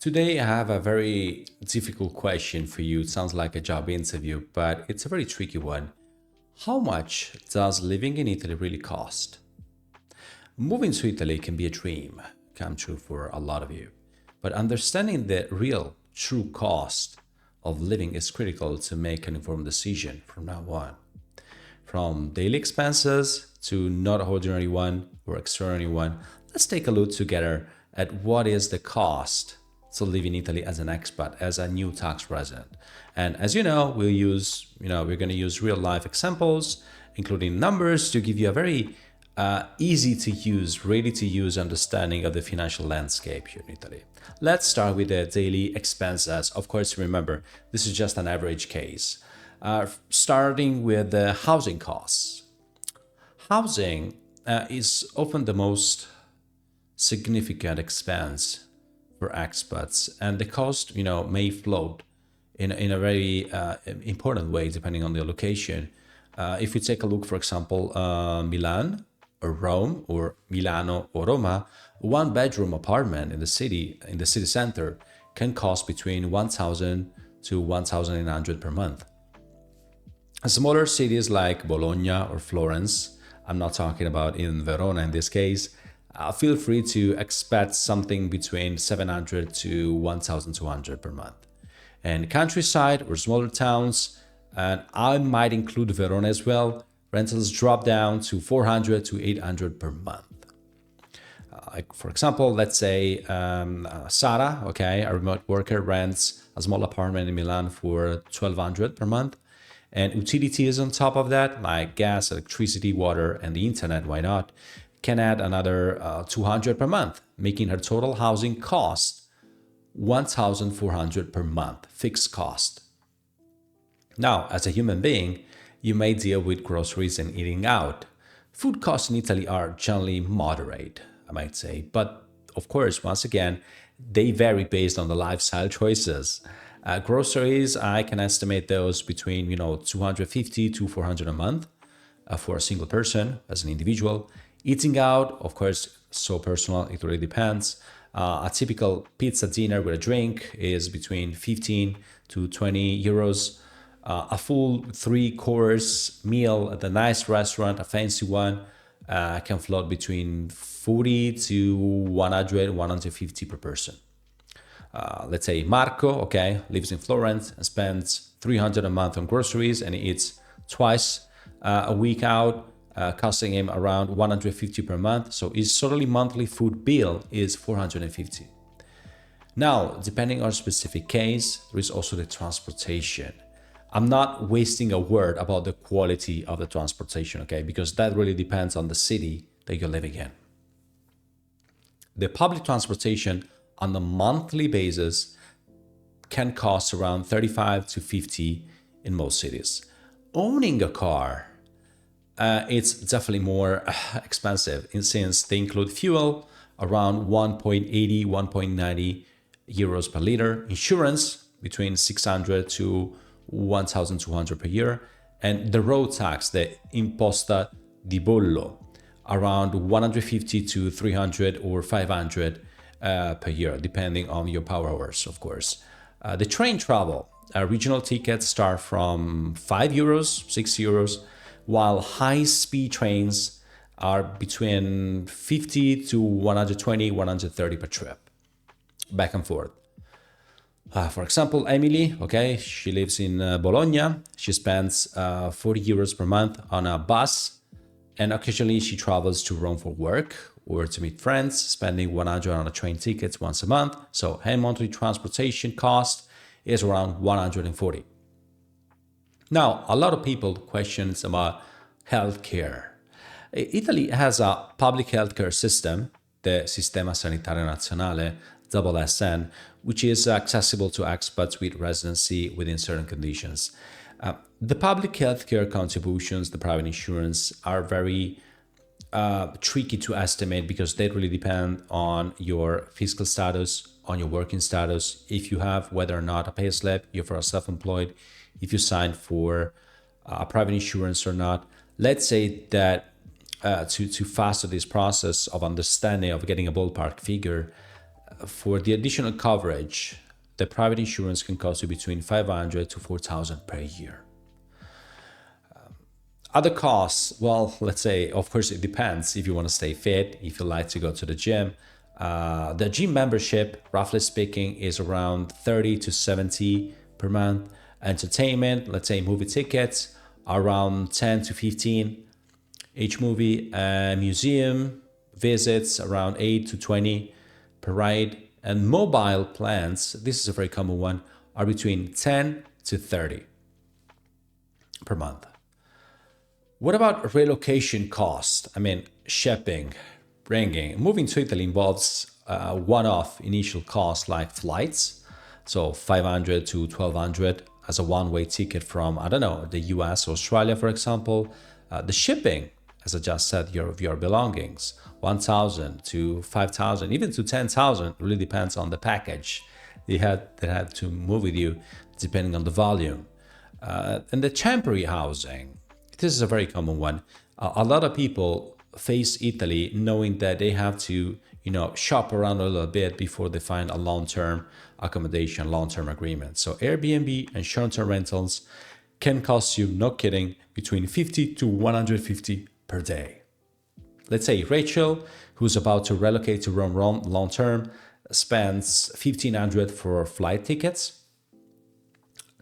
Today, I have a very difficult question for you. It sounds like a job interview, but it's a very tricky one. How much does living in Italy really cost? Moving to Italy can be a dream come true for a lot of you, but understanding the real, true cost of living is critical to make an informed decision from now on. From daily expenses to not ordinary one or extraordinary one, let's take a look together at what is the cost to live in Italy as an expat, as a new tax resident. And as you know, we're going to use real life examples, including numbers to give you a very easy to use, ready to use understanding of the financial landscape here in Italy. Let's start with the daily expenses. Of course, remember, this is just an average case. Starting with the housing costs. Housing is often the most significant expense for expats, and the cost, may float in a very important way depending on the location. If we take a look, for example, Milan or Rome or Milano or Roma, one bedroom apartment in the city center can cost between 1,000 to 1,800 per month. Smaller cities like Bologna or Florence, I'm not talking about in Verona in this case, feel free to expect something between 700 to 1,200 per month. And countryside or smaller towns, and I might include Verona as well, rentals drop down to 400 to 800 per month. Like for example, let's say Sara, okay, a remote worker rents a small apartment in Milan for 1,200 per month. And utilities on top of that, like gas, electricity, water, and the internet, why not, can add another 200 per month, making her total housing cost 1,400 per month, fixed cost. Now, as a human being, you may deal with groceries and eating out. Food costs in Italy are generally moderate, I might say, but of course, once again, they vary based on the lifestyle choices. Groceries, I can estimate those between 250 to 400 a month for a single person as an individual. Eating out, of course, so personal, it really depends. A typical pizza dinner with a drink is between 15 to 20 euros. A full three-course meal at a nice restaurant, a fancy one, can float between 40 to 100, 150 per person. Let's say Marco, okay, lives in Florence and spends 300 a month on groceries and eats twice a week out, costing him around 150 per month. So his totally monthly food bill is 450. Now, depending on specific case, there is also the transportation. I'm not wasting a word about the quality of the transportation, okay, because that really depends on the city that you're living in. The public transportation on a monthly basis can cost around 35 to 50 in most cities. Owning a car, it's definitely more expensive since they include fuel around 1.80, 1.90 euros per liter, insurance between 600 to 1,200 per year, and the road tax, the imposta di bollo, around 150 to 300 or 500 per year, depending on your power hours, of course. The train travel, regional tickets start from 5 euros, 6 euros, while high-speed trains are between 50 to 120, 130 per trip, back and forth. For example, Emily, okay, she lives in Bologna. She spends 40 euros per month on a bus, and occasionally she travels to Rome for work or to meet friends, spending 100 on a train tickets once a month. So her monthly transportation cost is around 140. Now, a lot of people questions about healthcare. Italy has a public healthcare system, the Sistema Sanitario Nazionale, SSN, which is accessible to expats with residency within certain conditions. The public healthcare contributions, the private insurance, are very tricky to estimate because they really depend on your fiscal status, on your working status, if you have whether or not a pay slip, if you're self-employed, if you signed for a private insurance or not. Let's say that to faster this process of understanding, of getting a ballpark figure, for the additional coverage, the private insurance can cost you between 500 to 4,000 per year. Other costs, well, let's say, of course, it depends if you want to stay fit, if you like to go to the gym. The gym membership, roughly speaking, is around 30 to 70 per month. Entertainment, let's say movie tickets, around 10 to 15 each movie. Museum visits, around 8 to 20 per ride. And mobile plans, this is a very common one, are between 10 to 30 per month. What about relocation cost? I mean, shipping, bringing. Moving to Italy involves one-off initial costs like flights, so 500 to 1200 as a one-way ticket from, I don't know, the US or Australia, for example. The shipping, as I just said, your belongings, 1,000 to 5,000, even to 10,000, really depends on the package they had to move with you, depending on the volume. And the temporary housing, this is a very common one. A lot of people face Italy knowing that they have to, shop around a little bit before they find a long-term accommodation, long-term agreement. So Airbnb and short-term rentals can cost you, no kidding, between 50 to 150 per day. Let's say Rachel, who's about to relocate to Rome long-term, spends 1,500 for flight tickets,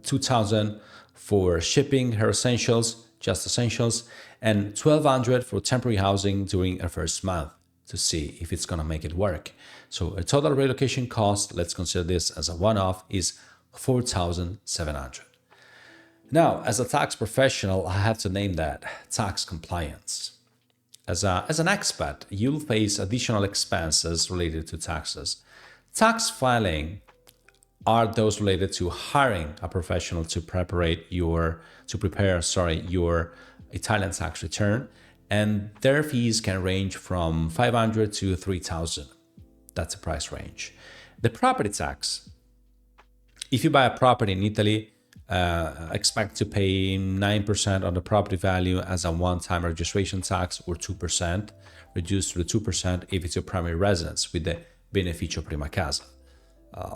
2,000 for shipping her essentials, just essentials, and 1,200 for temporary housing during a first month to see if it's going to make it work. So a total relocation cost, let's consider this as a one-off, is 4,700. Now, as a tax professional, I have to name that tax compliance. As an expat, you'll face additional expenses related to taxes. Tax filing are those related to hiring a professional to prepare your Italian tax return, and their fees can range from 500 to 3,000. That's the price range. The property tax. If you buy a property in Italy, expect to pay 9% on the property value as a one-time registration tax, or 2%, reduced to the 2% if it's your primary residence with the beneficio prima casa.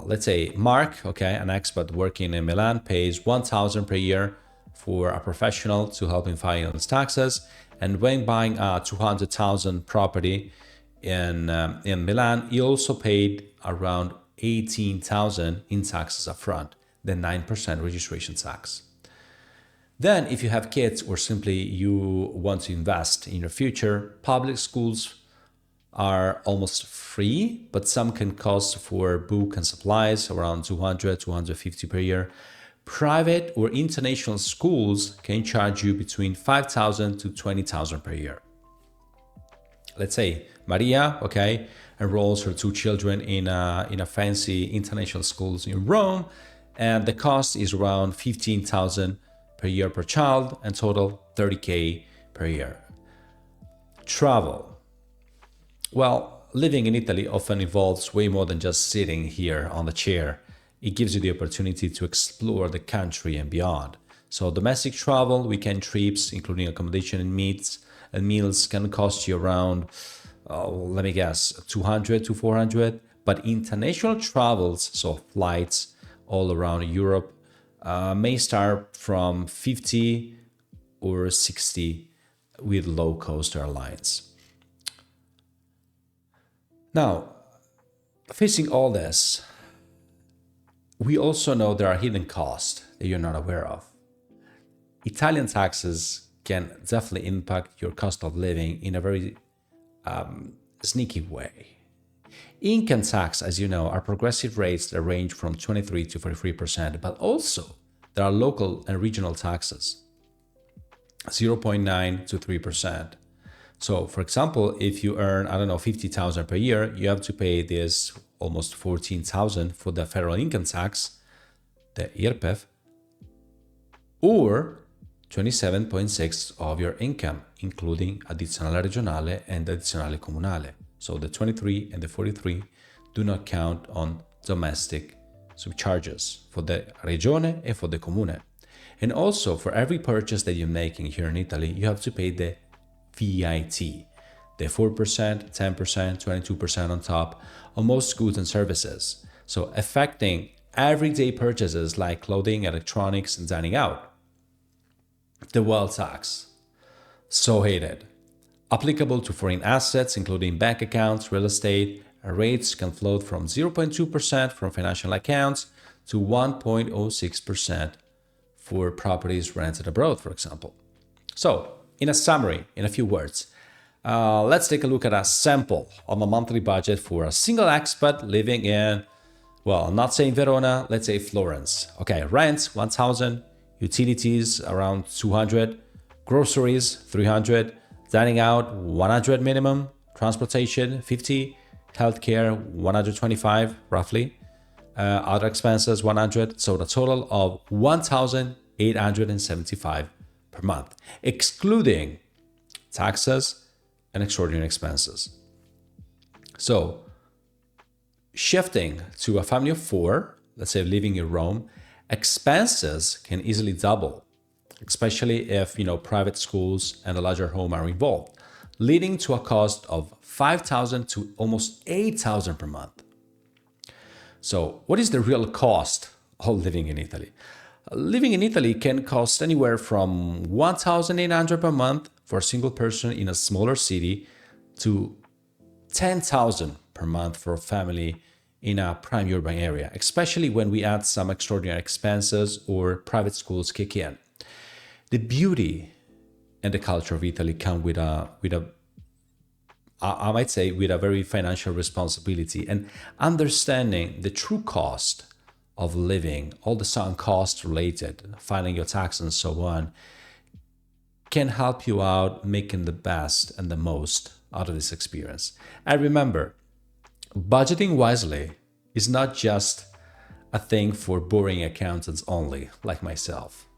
Let's say Mark, an expat working in Milan, pays 1,000 per year for a professional to help him file his taxes. And when buying a 200,000 property in Milan, he also paid around 18,000 in taxes upfront, the 9% registration tax. Then, if you have kids or simply you want to invest in your future, public schools are almost free, but some can cost for book and supplies around 200, 250 per year. Private or international schools can charge you between 5,000 to 20,000 per year. Let's say Maria, enrolls her two children in a fancy international schools in Rome, and the cost is around 15,000 per year per child, and total 30K per year. Travel. Well, living in Italy often involves way more than just sitting here on the chair. It gives you the opportunity to explore the country and beyond. So domestic travel, weekend trips, including accommodation and meals can cost you around, 200 to 400. But international travels, so flights all around Europe, may start from 50 or 60 with low-cost airlines. Now, facing all this, we also know there are hidden costs that you're not aware of. Italian taxes can definitely impact your cost of living in a very sneaky way. Income tax, as you know, are progressive rates that range from 23 to 43%, but also there are local and regional taxes, 0.9 to 3%. So, for example, if you earn, 50,000 per year, you have to pay this almost 14,000 for the federal income tax, the IRPEF, or 27.6 of your income, including addizionale regionale and addizionale comunale. So the 23 and the 43 do not count on domestic subcharges for the regione and for the comune. And also, for every purchase that you're making here in Italy, you have to pay the VAT, They're 4%, 10%, 22% on top on most goods and services. So affecting everyday purchases like clothing, electronics, and dining out. The wealth tax. So hated. Applicable to foreign assets, including bank accounts, real estate, rates can float from 0.2% from financial accounts to 1.06% for properties rented abroad, for example. So, in a summary, in a few words, let's take a look at a sample of a monthly budget for a single expat living in, well, I'm not saying Verona, let's say Florence. Okay, rent 1,000, utilities around 200, groceries 300, dining out 100 minimum, transportation 50, healthcare 125 roughly, other expenses 100, so the total of 1,875 per month, excluding taxes and extraordinary expenses. So shifting to a family of four, let's say living in Rome, expenses can easily double, especially if private schools and a larger home are involved, leading to a cost of 5,000 to almost 8,000 per month. So what is the real cost of living in Italy? Living in Italy can cost anywhere from 1,800 per month for a single person in a smaller city to 10,000 per month for a family in a prime urban area, especially when we add some extraordinary expenses or private schools kick in. The beauty and the culture of Italy come with a I might say, with a very financial responsibility and understanding the true cost of living, all the sunk costs related, filing your tax and so on, can help you out making the best and the most out of this experience. And remember, budgeting wisely is not just a thing for boring accountants only, like myself.